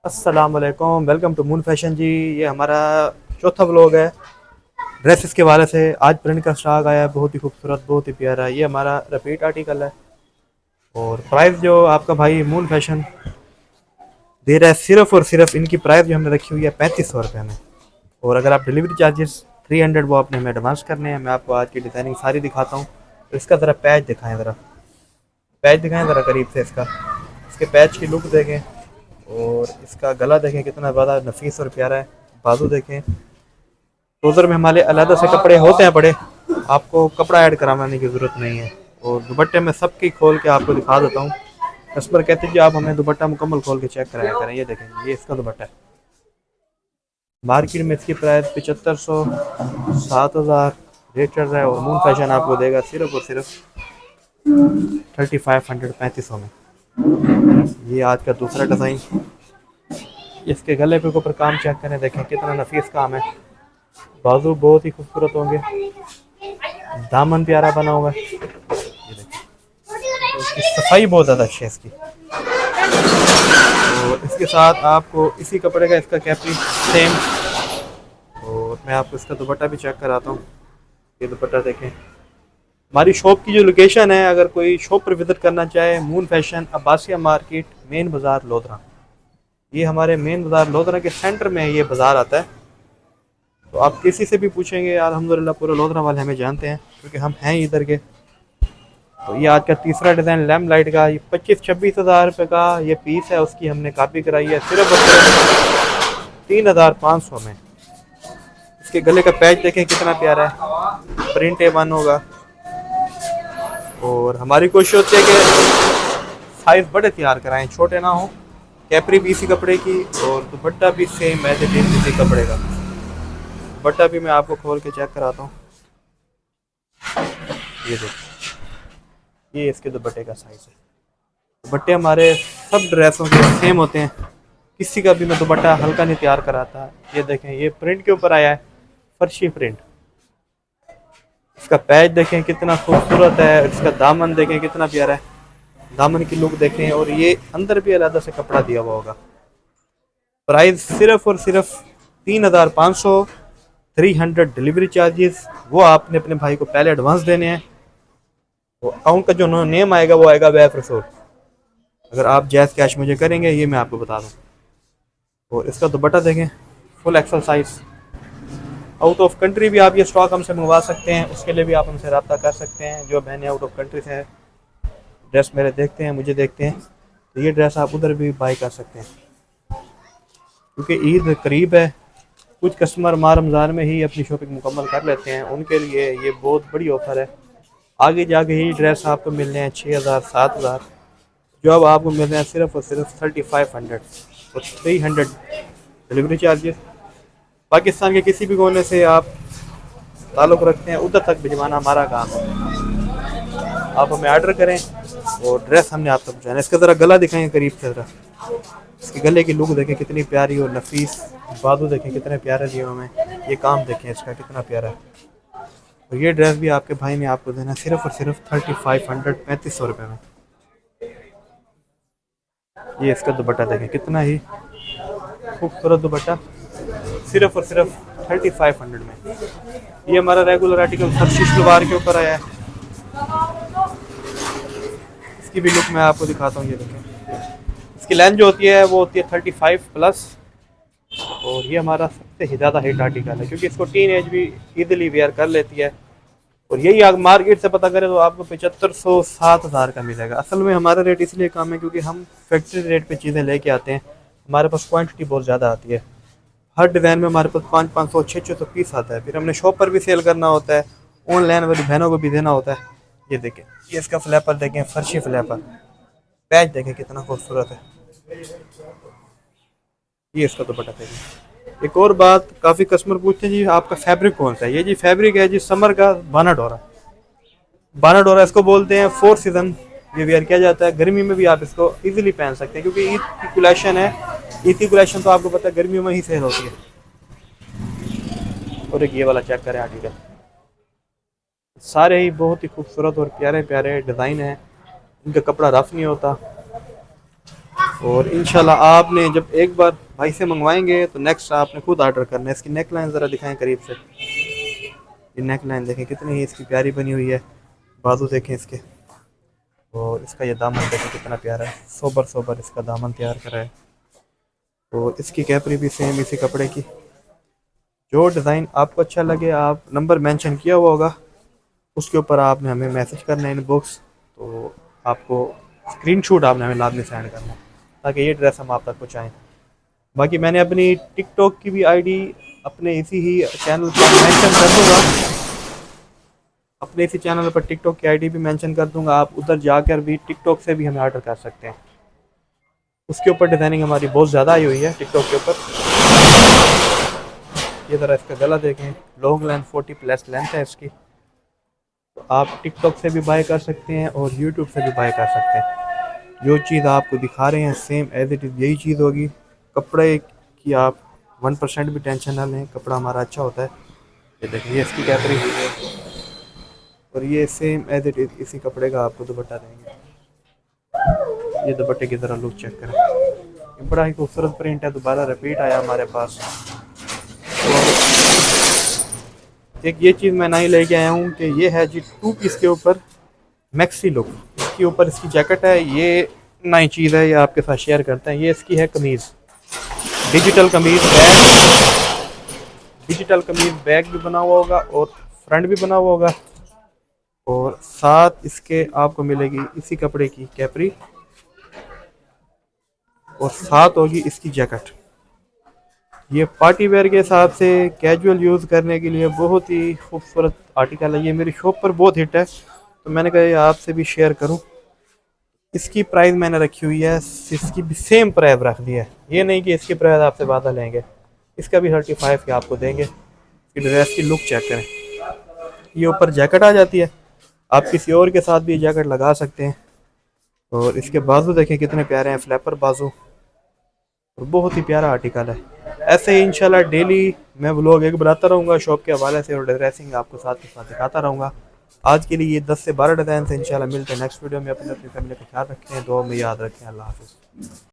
अस्सलाम वालेकुम, welcome to moon fashion जी। ये हमारा चौथा व्लॉग है ड्रेसेस के बारे से। आज प्रिंट का स्टॉक आया है, बहुत ही खूबसूरत, बहुत ही प्यारा। ये हमारा रिपीट आर्टिकल है और प्राइस जो आपका भाई मून फैशन दे रहा है, सिर्फ और सिर्फ इनकी प्राइस जो हमने रखी हुई है 3500 रुपये में। और अगर आप डिलीवरी चार्जेस 300 वो आपने हमें एडवांस करने हैं। मैं आपको आज की डिज़ाइनिंग सारी दिखाता हूँ। तो इसका ज़रा पैच दिखाएँ, ज़रा पैच दिखाएँ ज़रा करीब से। इसके पैच की लुक देखें और इसका गला देखें कितना ज़्यादा नफीस और प्यारा है। बाजू देखें। ट्राउज़र में हमारे अलग से कपड़े होते हैं बड़े, आपको कपड़ा ऐड कराने की ज़रूरत नहीं है। और दुपट्टे में सबकी खोल के आपको दिखा देता हूँ। कस्टमर कहते हैं जी आप हमें दुपट्टा मुकम्मल खोल के चेक कराया करें। ये देखें, ये इसका दुपट्टा है। मार्केट में इसकी प्राइस 7500 7000 रेट चल रहा है और मून फैशन आपको देगा सिर्फ और सिर्फ 3500 3500 में। ये आज का दूसरा डिज़ाइन। इसके गले पे ऊपर काम चेक करें, देखें कितना नफीस काम है। बाजू बहुत ही खूबसूरत होंगे, दामन प्यारा बना हुआ है। ये देखें, तो इसकी सफाई बहुत ज़्यादा अच्छी है इसकी। और इसके साथ आपको इसी कपड़े का इसका कैपरी सेम। और मैं आपको इसका दुपट्टा भी चेक कराता हूँ। ये दुपट्टा देखें। हमारी शॉप की जो लोकेशन है, अगर कोई शॉप पर विज़िट करना चाहे, moon fashion Abbasiya market, main बाज़ार लोधरा। ये हमारे मेन बाज़ार लोधरा के सेंटर में ये बाज़ार आता है। तो आप किसी से भी पूछेंगे, अल्हम्दुलिल्लाह पूरे लोधरा वाले हमें जानते हैं क्योंकि हम हैं इधर के। तो ये आज का तीसरा डिज़ाइन लैम्प लाइट का, ये 25-26 हज़ार रुपये का ये पीस है। उसकी हमने कॉपी कराई है सिर्फ और सिर्फ 3500 में। इसके गले का पैच देखें कितना प्यारा है, प्रिंट ए1 होगा। और हमारी कोशिश होती है कि साइज़ बड़े तैयार कराएं, छोटे ना हो। कैपरी भी इसी कपड़े की और दुपट्टा भी सेम एज इट इज इसी कपड़े का। दुपट्टा भी मैं आपको खोल के चेक कराता हूँ। ये देखिए, ये इसके दुपट्टे का साइज़ है। दुपट्टे हमारे सब ड्रेसों के सेम होते हैं, किसी का भी मैं दुपट्टा हल्का नहीं तैयार कराता। ये देखें, ये प्रिंट के ऊपर आया है, फर्शी प्रिंट। इसका पैच देखें कितना खूबसूरत है, इसका दामन देखें कितना प्यारा है। दामन की लुक देखें और ये अंदर भी अलग से कपड़ा दिया हुआ होगा। प्राइस सिर्फ और सिर्फ 3500। 300 डिलीवरी चार्जेस, वो आपने अपने भाई को पहले एडवांस देने हैं। वो अकाउंट का जो नेम आएगा वो आएगा वैफ रसूल। अगर आप जैज़ कैश मुझे करेंगे, ये मैं आपको बता दूँ। और इसका दुपट्टा देखें, full XL size. Out of country भी आप ये स्टॉक हमसे मंगवा सकते हैं, उसके लिए भी आप हमसे रब्ता कर सकते हैं। जो बहनें आउट ऑफ कंट्री से हैं, ड्रेस मेरे देखते हैं, मुझे देखते हैं, तो ये ड्रेस आप उधर भी बाई कर सकते हैं क्योंकि ईद करीब है। कुछ कस्टमर माह रमज़ान में ही अपनी शॉपिंग मुकम्मल कर लेते हैं, उनके लिए ये बहुत बड़ी ऑफ़र है। आगे जाके ही ड्रेस आपको मिलने हैं 6000 7000, जो अब आपको मिल रहे हैं सिर्फ और सिर्फ 3500 और 300 डिलीवरी चार्जेस। पाकिस्तान के किसी भी कोने से आप ताल्लुक़ रखते हैं, उधर तक भिजवाना हमारा काम है। आप हमें ऑर्डर करें और ड्रेस हमने आप तक पहुँचाना। इसका ज़रा गला दिखाएं करीब से, ज़रा इसके गले की लुक देखें कितनी प्यारी और नफीस। बाजू देखें कितने प्यारे दिए हमें। ये काम देखें इसका कितना प्यारा है। और ये ड्रेस भी आपके भाई ने आपको देना सिर्फ और सिर्फ 3500 3500 रुपये में। ये इसका दुपट्टा देखें कितना ही खूबसूरत दुपट्टा, सिर्फ और सिर्फ 3500 में। ये हमारा रेगुलर आर्टिकल फर्शी सलवार के ऊपर आया है। इसकी भी लुक मैं आपको दिखाता हूँ। ये देखें, इसकी लेंथ जो होती है वो होती है 35+। और ये हमारा सबसे ज़्यादा हिट आर्टिकल है क्योंकि इसको टीन एज भी इजीली वेयर कर लेती है। और यही आप मार्केट से पता करें तो आपको 7500 7000 का मिलेगा। असल में हमारा रेट इसलिए कम है क्योंकि हम फैक्ट्री रेट पे चीज़ें लेके आते हैं। हमारे पास क्वांटिटी बहुत ज़्यादा आती है। हर डिज़ाइन में हमारे पास 500 600 पीस आता है। फिर हमने शॉप पर भी सेल करना होता है, ऑनलाइन वाली बहनों को भी देना होता है। ये देखें, ये इसका फ्लैपर देखें, फर्शी फ्लैपर। पैच देखें कितना खूबसूरत है। ये इसका दुपट्टा देखें। एक और बात, काफ़ी कस्टमर पूछते हैं जी आपका फैब्रिक कौन सा है। ये जी फैब्रिक है जी समर का बाना डोरा। बाना डोरा इसको बोलते हैं। 4 सीज़न ये वेयर किया जाता है। गर्मी में भी आप इसको इजीली पहन सकते हैं क्योंकि ईद की कलेक्शन है। ईद की कलेक्शन तो आपको पता है गर्मियों में ही सेल होती है। और एक ये वाला चेक करें आर्टिकल, सारे ही बहुत ही खूबसूरत और प्यारे प्यारे डिज़ाइन हैं। इनका कपड़ा रफ नहीं होता। और इंशाल्लाह आपने जब एक बार भाई से मंगवाएंगे तो नेक्स्ट आपने खुद ऑर्डर करना है। इसकी नेक लाइन ज़रा दिखाएं करीब से। ये नेक लाइन देखें कितनी ही इसकी प्यारी बनी हुई है। बाजू देखें इसके, और इसका ये दामन देखें कितना प्यारा है, सोबर सोबर इसका दामन तैयार करा है। और इसकी कैपरी भी सेम इसी कपड़े की। जो डिज़ाइन आपको अच्छा लगे, आप नंबर मेंशन किया हुआ होगा, उसके ऊपर आपने हमें मैसेज करना है इनबॉक्स, तो आपको स्क्रीनशॉट आपने हमें लाजमी सेंड करना है ताकि ये ड्रेस हम आप तक पहुँचाएँ। बाकी मैंने अपनी टिकटॉक की भी आईडी अपने इसी ही चैनल पर मेंशन कर दूंगा। अपने इसी चैनल पर टिकटॉक की आईडी भी मेंशन कर दूंगा, आप उधर जाकर भी टिकटॉक से भी हमें ऑर्डर कर सकते हैं। उसके ऊपर डिज़ाइनिंग हमारी बहुत ज़्यादा आई हुई है टिकटॉक के ऊपर। ये ज़रा इसका गला देखें, लॉन्ग लेंथ 40 प्लस लेंथ है इसकी। तो आप टिकटॉक से भी बाय कर सकते हैं और यूट्यूब से भी बाय कर सकते हैं। जो चीज़ आपको दिखा रहे हैं सेम एज इट इज़ यही चीज़ होगी। कपड़े की आप 1% भी टेंशन ना लें, कपड़ा हमारा अच्छा होता है। ये देखिए इसकी कैपरी हुई है, और ये सेम एज इट इज़ इसी कपड़े का आपको दुपट्टा देंगे। ये दुपट्टे की ज़रा लुक चेक करें, ये बड़ा ही खूबसूरत प्रिंट है, दोबारा रिपीट आया हमारे पास। और एक ये चीज़ मैं नई लेके आया हूँ कि ये है जी 2 पीस के ऊपर मैक्सी लुक। इसके ऊपर इसकी जैकेट है, ये नई चीज़ है, ये आपके साथ शेयर करते हैं। ये इसकी है कमीज़, डिजिटल कमीज़ बैग, डिजिटल कमीज़ बैग भी बना हुआ होगा और फ्रंट भी बना हुआ होगा। और साथ इसके आपको मिलेगी इसी कपड़े की कैपरी, और साथ होगी इसकी जैकेट। ये पार्टी वेयर के हिसाब से कैजुअल यूज़ करने के लिए बहुत ही खूबसूरत आर्टिकल है। ये मेरी शॉप पर बहुत हिट है, तो मैंने कहा ये आपसे भी शेयर करूं। इसकी प्राइस मैंने रखी हुई है, इसकी भी सेम प्राइस रख दी है। ये नहीं कि इसकी प्राइस आपसे ज़्यादा लेंगे, इसका भी 35 के आपको देंगे। इसकी ड्रेस की लुक चेक करें, ये ऊपर जैकेट आ जाती है, आप किसी और के साथ भी ये जैकेट लगा सकते हैं। और इसके बाजू देखें कितने प्यारे हैं, फ्लैपर बाजू, और बहुत ही प्यारा आर्टिकल है। ऐसे ही इंशाल्लाह डेली मैं व्लॉग एक बनाता रहूँगा शॉप के हवाले से, और ड्रेसिंग आपको साथ के साथ दिखाता रहूँगा। आज के लिए ये 10 से 12 डिज़ाइन से इंशाल्लाह मिलते हैं नेक्स्ट वीडियो में। अपनी अपनी फैमिली का ख्याल रखें, दुआ में याद रखें। अल्लाह हाफ़िज़।